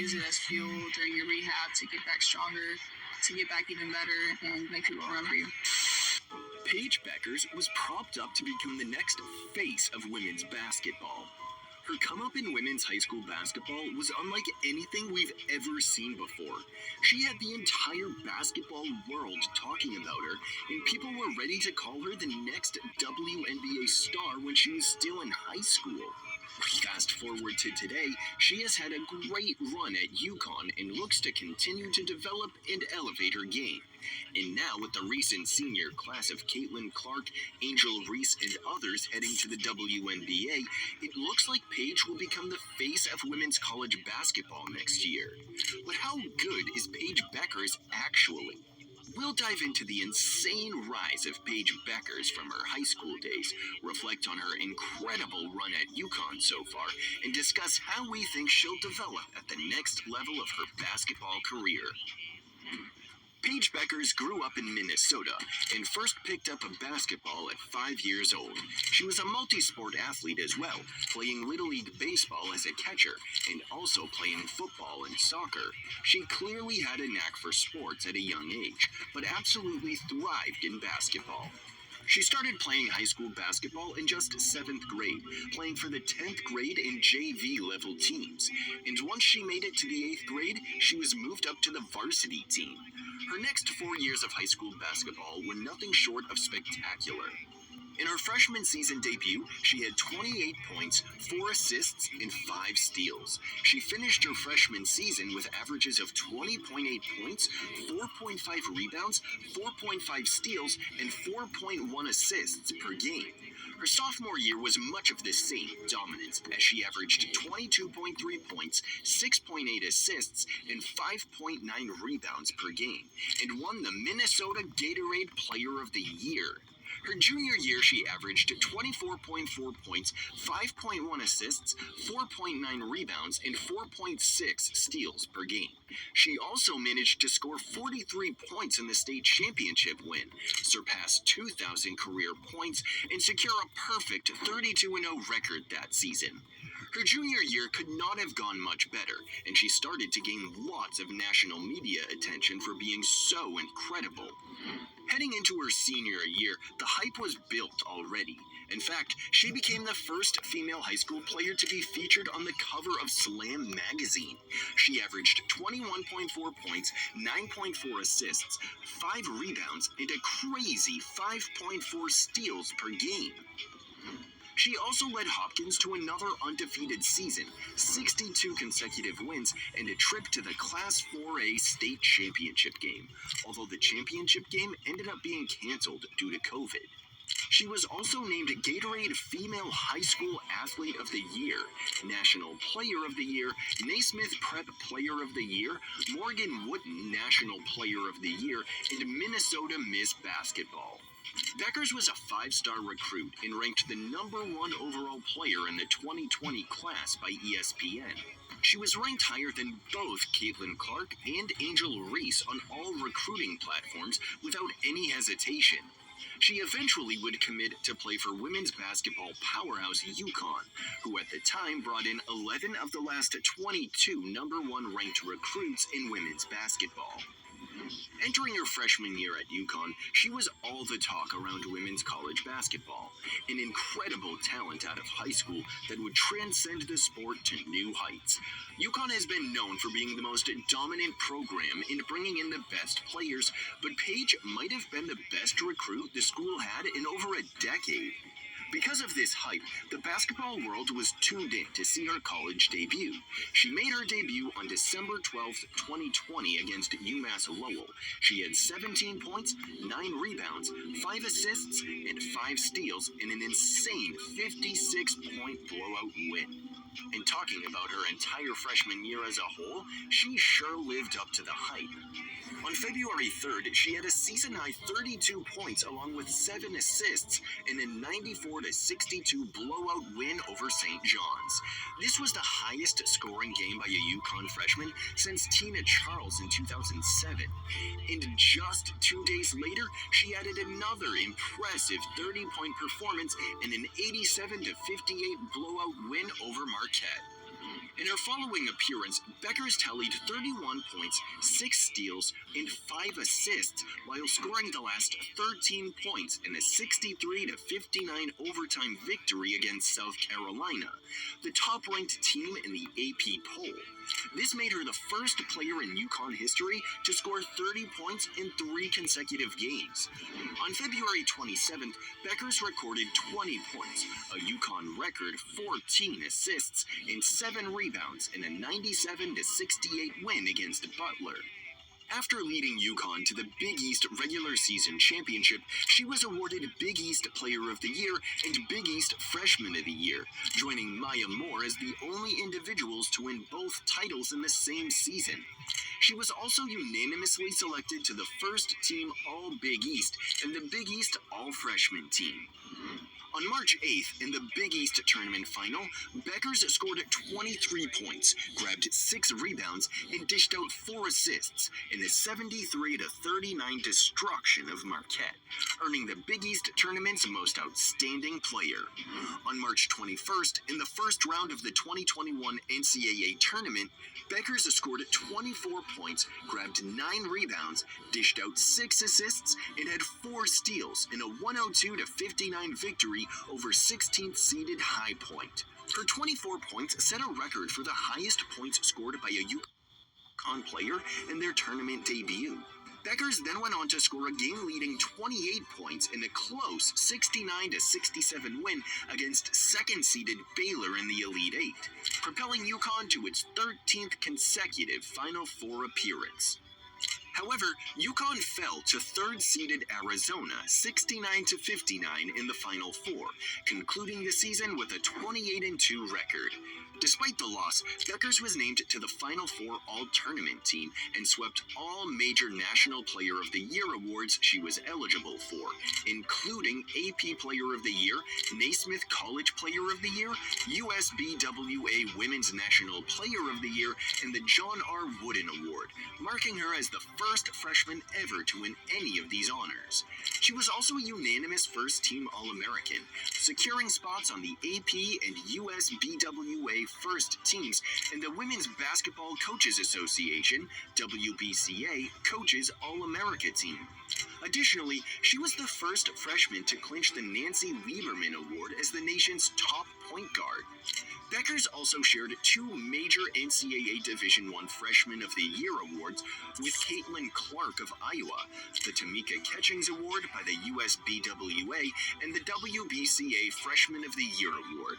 use it as fuel during your rehab to get back stronger, to get back even better, and make people remember you. Paige Bueckers was propped up to become the next face of women's basketball. Her come-up in women's high school basketball was unlike anything we've ever seen before. She had the entire basketball world talking about her, and people were ready to call her the next WNBA star when she was still in high school. Fast forward to today, she has had a great run at UConn and looks to continue to develop and elevate her game. And now with the recent senior class of Caitlin Clark, Angel Reese, and others heading to the WNBA, it looks like Paige will become the face of women's college basketball next year. But how good is Paige Bueckers actually? We'll dive into the insane rise of Paige Bueckers from her high school days, reflect on her incredible run at UConn so far, and discuss how we think she'll develop at the next level of her basketball career. Paige Bueckers grew up in Minnesota and first picked up a basketball at 5 years old. She was a multi-sport athlete as well, playing Little League baseball as a catcher and also playing football and soccer. She clearly had a knack for sports at a young age, but absolutely thrived in basketball. She started playing high school basketball in just 7th grade, playing for the 10th grade and JV level teams. And once she made it to the 8th grade, she was moved up to the varsity team. Her next 4 years of high school basketball were nothing short of spectacular. In her freshman season debut, she had 28 points, 4 assists, and 5 steals. She finished her freshman season with averages of 20.8 points, 4.5 rebounds, 4.5 steals, and 4.1 assists per game. Her sophomore year was much of the same dominance, as she averaged 22.3 points, 6.8 assists, and 5.9 rebounds per game, and won the Minnesota Gatorade Player of the Year. Her junior year, she averaged 24.4 points, 5.1 assists, 4.9 rebounds, and 4.6 steals per game. She also managed to score 43 points in the state championship win, surpass 2,000 career points, and secure a perfect 32-0 record that season. Her junior year could not have gone much better, and she started to gain lots of national media attention for being so incredible. Heading into her senior year, the hype was built already. In fact, she became the first female high school player to be featured on the cover of Slam magazine. She averaged 21.4 points, 9.4 assists, 5 rebounds, and a crazy 5.4 steals per game. She also led Hopkins to another undefeated season, 62 consecutive wins, and a trip to the Class 4A state championship game, although the championship game ended up being canceled due to COVID. She was also named Gatorade Female High School Athlete of the Year, National Player of the Year, Naismith Prep Player of the Year, Morgan Wooden National Player of the Year, and Minnesota Miss Basketball. Bueckers was a 5-star recruit and ranked the #1 overall player in the 2020 class by ESPN. She was ranked higher than both Caitlin Clark and Angel Reese on all recruiting platforms without any hesitation. She eventually would commit to play for women's basketball powerhouse UConn, who at the time brought in 11 of the last 22 #1 ranked recruits in women's basketball. Entering her freshman year at UConn, she was all the talk around women's college basketball, an incredible talent out of high school that would transcend the sport to new heights. UConn has been known for being the most dominant program in bringing in the best players, but Paige might have been the best recruit the school had in over a decade. Because of this hype, the basketball world was tuned in to see her college debut. She made her debut on December 12, 2020 against UMass Lowell. She had 17 points, 9 rebounds, 5 assists, and 5 steals in an insane 56-point blowout win. And talking about her entire freshman year as a whole, she sure lived up to the hype. On February 3rd, she had a season-high 32 points along with 7 assists in a 94-62 blowout win over St. John's. This was the highest scoring game by a UConn freshman since Tina Charles in 2007. And just 2 days later, she added another impressive 30-point performance in an 87-58 blowout win over Marquette. In her following appearance, Beckers tallied 31 points, 6 steals, and 5 assists while scoring the last 13 points in a 63-59 overtime victory against South Carolina, the top-ranked team in the AP poll. This made her the first player in UConn history to score 30 points in 3 consecutive games. On February 27th, Beckers recorded 20 points, a UConn record, 14 assists, and 7 rebounds in a 97-68 win against Butler. After leading UConn to the Big East regular season championship, she was awarded Big East Player of the Year and Big East Freshman of the Year, joining Maya Moore as the only individuals to win both titles in the same season. She was also unanimously selected to the first team All-Big East and the Big East All-Freshman team. On March 8th, in the Big East Tournament Final, Beckers scored 23 points, grabbed 6 rebounds, and dished out 4 assists in a 73-39 destruction of Marquette, earning the Big East Tournament's Most Outstanding Player. On March 21st, in the first round of the 2021 NCAA Tournament, Beckers scored 24 points, grabbed 9 rebounds, dished out 6 assists, and had 4 steals in a 102-59 victory over 16th-seeded High Point. Her 24 points set a record for the highest points scored by a UConn player in their tournament debut. Beckers then went on to score a game-leading 28 points in a close 69-67 win against second-seeded Baylor in the Elite Eight, propelling UConn to its 13th consecutive Final Four appearance. However, UConn fell to third-seeded Arizona 69-59 in the Final Four, concluding the season with a 28-2 record. Despite the loss, Beckers was named to the Final Four All-Tournament team and swept all major National Player of the Year awards she was eligible for, including AP Player of the Year, Naismith College Player of the Year, USBWA Women's National Player of the Year, and the John R. Wooden Award, marking her as the first freshman ever to win any of these honors. She was also a unanimous first-team All-American, securing spots on the AP and USBWA first teams and the Women's Basketball Coaches Association, WBCA, Coaches All-America team. Additionally, she was the first freshman to clinch the Nancy Lieberman Award as the nation's top point guard. Beckers also shared 2 major NCAA Division I Freshman of the Year awards with Caitlin Clark of Iowa, the Tamika Catchings Award by the USBWA, and the WBCA Freshman of the Year Award.